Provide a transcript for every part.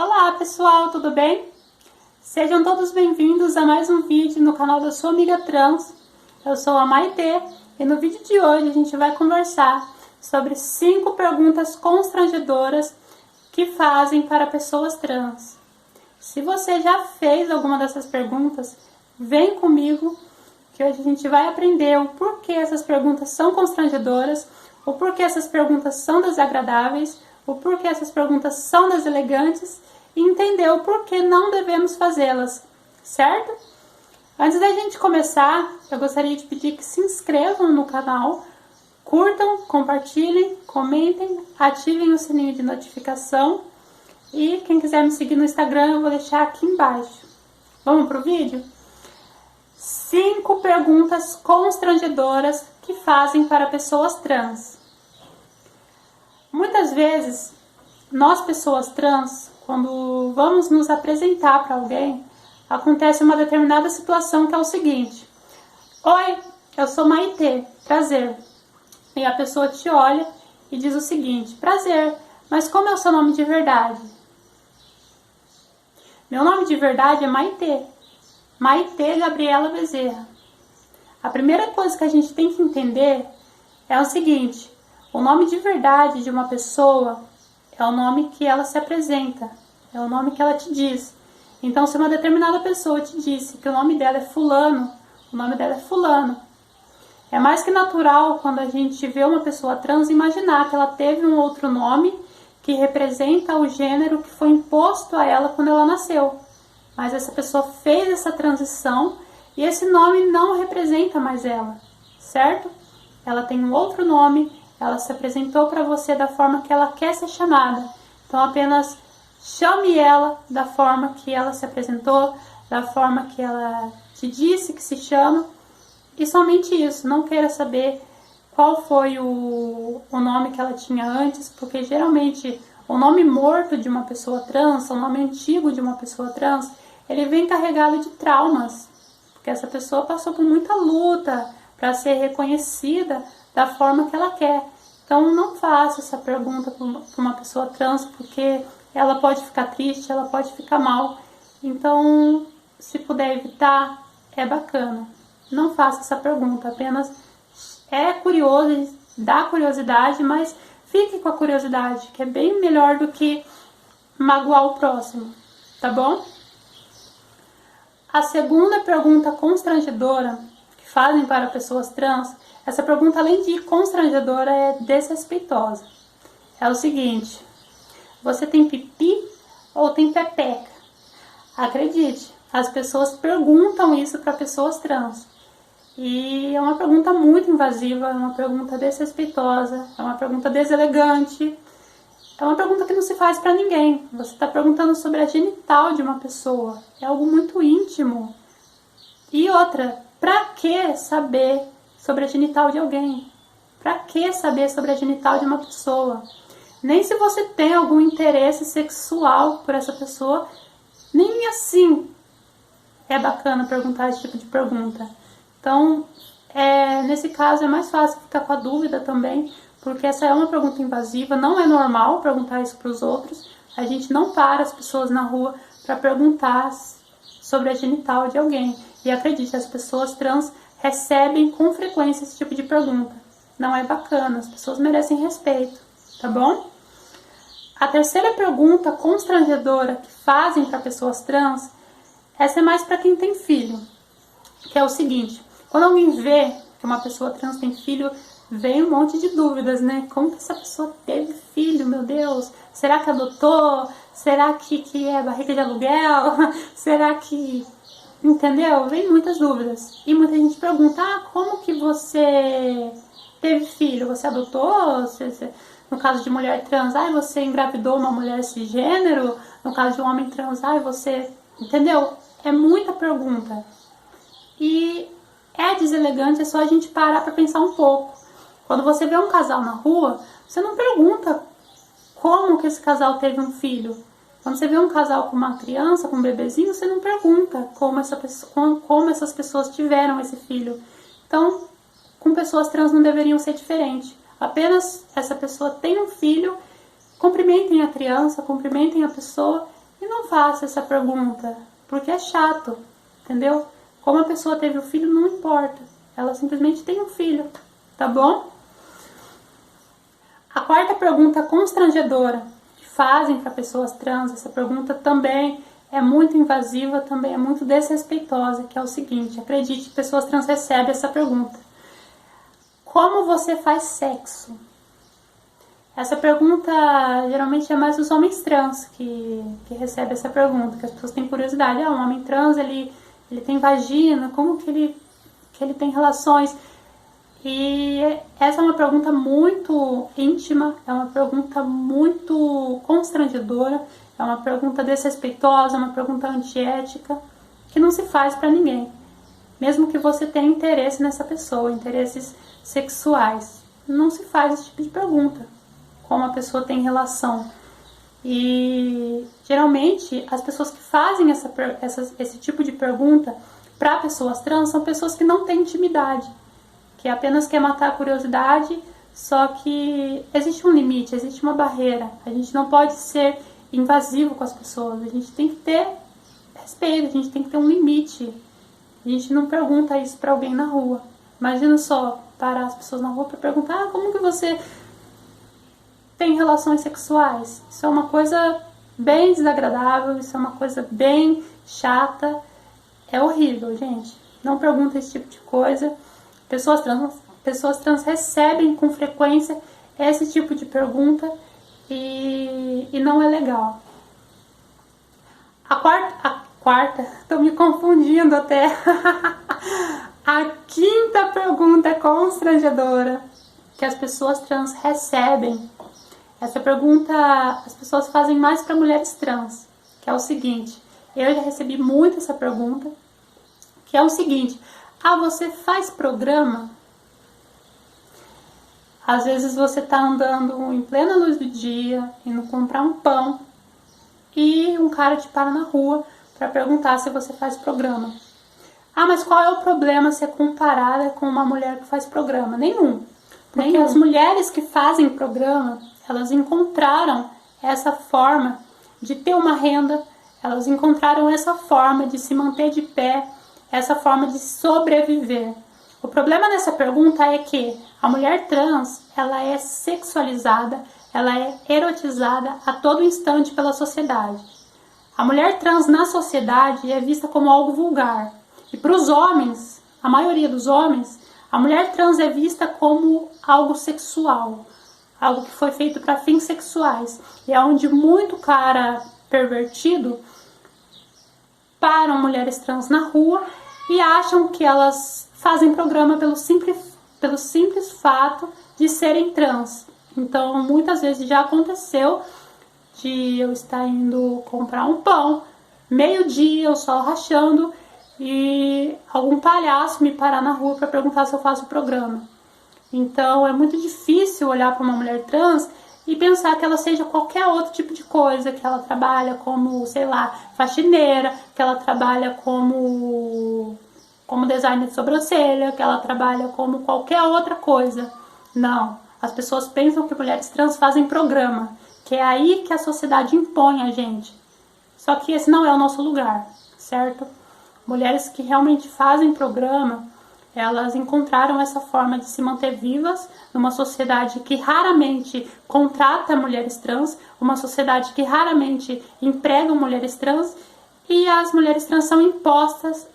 Olá pessoal, tudo bem? Sejam todos bem-vindos a mais um vídeo no canal da sua amiga trans. Eu sou a Maitê e no vídeo de hoje a gente vai conversar sobre 5 perguntas constrangedoras que fazem para pessoas trans. Se você já fez alguma dessas perguntas, vem comigo que hoje a gente vai aprender o porquê essas perguntas são constrangedoras, o porquê essas perguntas são desagradáveis, o porquê essas perguntas são deselegantes e entender o porquê não devemos fazê-las, certo? Antes da gente começar, eu gostaria de pedir que se inscrevam no canal, curtam, compartilhem, comentem, ativem o sininho de notificação e quem quiser me seguir no Instagram eu vou deixar aqui embaixo. Vamos pro vídeo? 5 perguntas constrangedoras que fazem para pessoas trans. Muitas vezes, nós pessoas trans, quando vamos nos apresentar para alguém, acontece uma determinada situação que é o seguinte: oi, eu sou Maitê, prazer. E a pessoa te olha e diz o seguinte: prazer, mas como é o seu nome de verdade? Meu nome de verdade é Maitê, Maitê Gabriela Bezerra. A primeira coisa que a gente tem que entender é o seguinte: o nome de verdade de uma pessoa é o nome que ela se apresenta, é o nome que ela te diz. Então, se uma determinada pessoa te disse que o nome dela é fulano, o nome dela é fulano. É mais que natural, quando a gente vê uma pessoa trans, imaginar que ela teve um outro nome que representa o gênero que foi imposto a ela quando ela nasceu. Mas essa pessoa fez essa transição e esse nome não representa mais ela, certo? Ela tem um outro nome. Ela se apresentou para você da forma que ela quer ser chamada. Então apenas chame ela da forma que ela se apresentou, da forma que ela te disse que se chama. E somente isso, não queira saber qual foi o nome que ela tinha antes, porque geralmente o nome morto de uma pessoa trans, o nome antigo de uma pessoa trans, ele vem carregado de traumas. Porque essa pessoa passou por muita luta para ser reconhecida da forma que ela quer. Então não faça essa pergunta para uma pessoa trans, porque ela pode ficar triste, ela pode ficar mal. Então, se puder evitar, é bacana. Não faça essa pergunta, apenas é curioso, dá curiosidade, mas fique com a curiosidade, que é bem melhor do que magoar o próximo, tá bom? A segunda pergunta constrangedora que fazem para pessoas trans, essa pergunta, além de constrangedora, é desrespeitosa. É o seguinte: você tem pipi ou tem pepeca? Acredite, as pessoas perguntam isso para pessoas trans. E é uma pergunta muito invasiva, é uma pergunta desrespeitosa, é uma pergunta deselegante, é uma pergunta que não se faz para ninguém. Você está perguntando sobre a genital de uma pessoa, é algo muito íntimo. E outra, para que saber sobre a genital de alguém? Para que saber sobre a genital de uma pessoa? Nem se você tem algum interesse sexual por essa pessoa, nem assim é bacana perguntar esse tipo de pergunta. Então, nesse caso é mais fácil ficar com a dúvida também, porque essa é uma pergunta invasiva, não é normal perguntar isso para os outros. A gente não para as pessoas na rua para perguntar sobre a genital de alguém. E acredite, as pessoas trans recebem com frequência esse tipo de pergunta. Não é bacana, as pessoas merecem respeito, tá bom? A terceira pergunta constrangedora que fazem para pessoas trans, essa é mais para quem tem filho, que é o seguinte: quando alguém vê que uma pessoa trans tem filho, vem um monte de dúvidas, né? Como que essa pessoa teve filho, meu Deus? Será que adotou? Será que é barriga de aluguel? Será que... Entendeu? Vem muitas dúvidas. E muita gente pergunta: como que você teve filho? Você adotou? No caso de mulher trans, você engravidou uma mulher cisgênero? No caso de um homem trans, você... Entendeu? É muita pergunta. E é deselegante, é só a gente parar para pensar um pouco. Quando você vê um casal na rua, você não pergunta como que esse casal teve um filho. Quando você vê um casal com uma criança, com um bebezinho, você não pergunta como essas pessoas tiveram esse filho. Então, com pessoas trans não deveriam ser diferente. Apenas essa pessoa tem um filho, cumprimentem a criança, cumprimentem a pessoa E não faça essa pergunta, porque é chato, entendeu? Como a pessoa teve o filho não importa, ela simplesmente tem um filho, tá bom? A quarta pergunta constrangedora que fazem para pessoas trans, essa pergunta também é muito invasiva, também é muito desrespeitosa, que é o seguinte: acredite, pessoas trans recebem essa pergunta. Como você faz sexo? Essa pergunta geralmente é mais os homens trans que recebem essa pergunta, que as pessoas têm curiosidade. Um homem trans, ele tem vagina, como que ele tem relações? E essa é uma pergunta muito íntima, é uma pergunta muito constrangedora, é uma pergunta desrespeitosa, é uma pergunta antiética, que não se faz para ninguém. Mesmo que você tenha interesse nessa pessoa, interesses sexuais, não se faz esse tipo de pergunta. Como a pessoa tem relação. E geralmente as pessoas que fazem esse tipo de pergunta para pessoas trans são pessoas que não têm intimidade, que apenas quer matar a curiosidade, só que existe um limite, existe uma barreira. A gente não pode ser invasivo com as pessoas, a gente tem que ter respeito, a gente tem que ter um limite. A gente não pergunta isso para alguém na rua. Imagina só parar as pessoas na rua para perguntar: como que você tem relações sexuais? Isso é uma coisa bem desagradável, isso é uma coisa bem chata, é horrível, gente. Não pergunta esse tipo de coisa. Pessoas trans recebem com frequência esse tipo de pergunta e não é legal. A quarta, tô me confundindo até. A quinta pergunta constrangedora que as pessoas trans recebem. Essa pergunta as pessoas fazem mais para mulheres trans, que é o seguinte: eu já recebi muito essa pergunta, que é o seguinte: você faz programa? Às vezes você tá andando em plena luz do dia, indo comprar um pão, e um cara te para na rua para perguntar se você faz programa. Mas qual é o problema ser comparada com uma mulher que faz programa? Nenhum. Porque as mulheres que fazem programa, elas encontraram essa forma de ter uma renda, elas encontraram essa forma de se manter de pé, essa forma de sobreviver. O problema dessa pergunta é que a mulher trans, ela é sexualizada, ela é erotizada a todo instante pela sociedade. A mulher trans na sociedade é vista como algo vulgar. E para os homens, a maioria dos homens, a mulher trans é vista como algo sexual, algo que foi feito para fins sexuais. E é onde muito cara pervertido param mulheres trans na rua e acham que elas fazem programa pelo simples fato de serem trans. Então, muitas vezes já aconteceu de eu estar indo comprar um pão, meio-dia, o sol rachando, e algum palhaço me parar na rua para perguntar se eu faço o programa. Então é muito difícil olhar para uma mulher trans e pensar que ela seja qualquer outro tipo de coisa, que ela trabalha como, sei lá, faxineira, que ela trabalha como designer de sobrancelha, que ela trabalha como qualquer outra coisa. Não, as pessoas pensam que mulheres trans fazem programa, que é aí que a sociedade impõe a gente. Só que esse não é o nosso lugar, certo? Mulheres que realmente fazem programa, elas encontraram essa forma de se manter vivas numa sociedade que raramente contrata mulheres trans, uma sociedade que raramente emprega mulheres trans, e as mulheres trans são impostas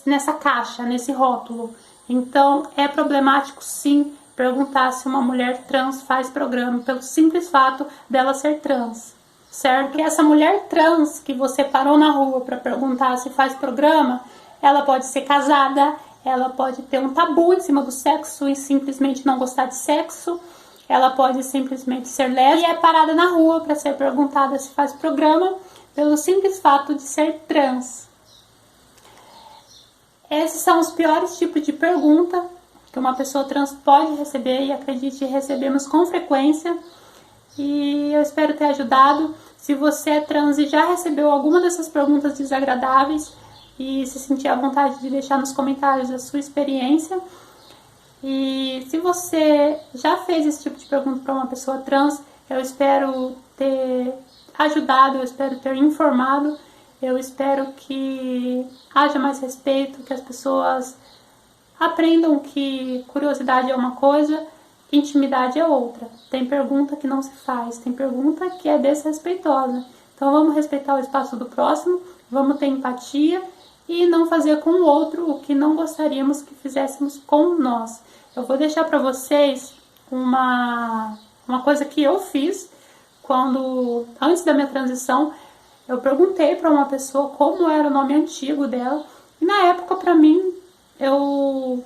nessa caixa, nesse rótulo. Então é problemático sim perguntar se uma mulher trans faz programa pelo simples fato dela ser trans. Certo? E essa mulher trans que você parou na rua para perguntar se faz programa, ela pode ser casada, ela pode ter um tabu em cima do sexo e simplesmente não gostar de sexo, ela pode simplesmente ser lésbica e é parada na rua para ser perguntada se faz programa pelo simples fato de ser trans. Esses são os piores tipos de pergunta que uma pessoa trans pode receber, e acredite, recebemos com frequência. E eu espero ter ajudado. Se você é trans e já recebeu alguma dessas perguntas desagradáveis e se sentir à vontade de deixar nos comentários a sua experiência. E se você já fez esse tipo de pergunta para uma pessoa trans, eu espero ter ajudado, eu espero ter informado, eu espero que haja mais respeito, que as pessoas aprendam que curiosidade é uma coisa, intimidade é outra. Tem pergunta que não se faz, tem pergunta que é desrespeitosa. Então vamos respeitar o espaço do próximo, vamos ter empatia e não fazer com o outro o que não gostaríamos que fizéssemos com nós. Eu vou deixar para vocês uma coisa que eu fiz antes da minha transição. Eu perguntei para uma pessoa como era o nome antigo dela e na época para mim eu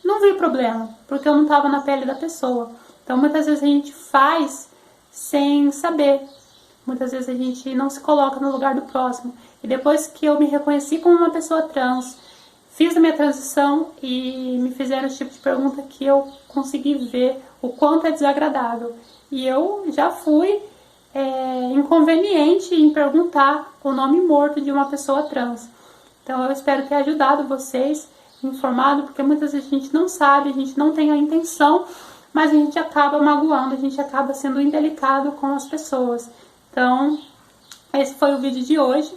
não vi problema, porque eu não estava na pele da pessoa. Então muitas vezes a gente faz sem saber. Muitas vezes a gente não se coloca no lugar do próximo. E depois que eu me reconheci como uma pessoa trans, fiz a minha transição e me fizeram esse tipo de pergunta que eu consegui ver o quanto é desagradável. E eu já fui inconveniente em perguntar o nome morto de uma pessoa trans. Então eu espero ter ajudado vocês, informado, porque muitas vezes a gente não sabe, a gente não tem a intenção, mas a gente acaba magoando, a gente acaba sendo indelicado com as pessoas. Então, esse foi o vídeo de hoje.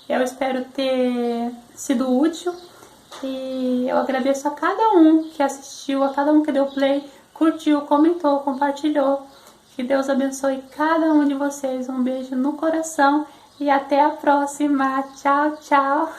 Eu espero ter sido útil e eu agradeço a cada um que assistiu, a cada um que deu play, curtiu, comentou, compartilhou. Que Deus abençoe cada um de vocês. Um beijo no coração e até a próxima. Tchau, tchau.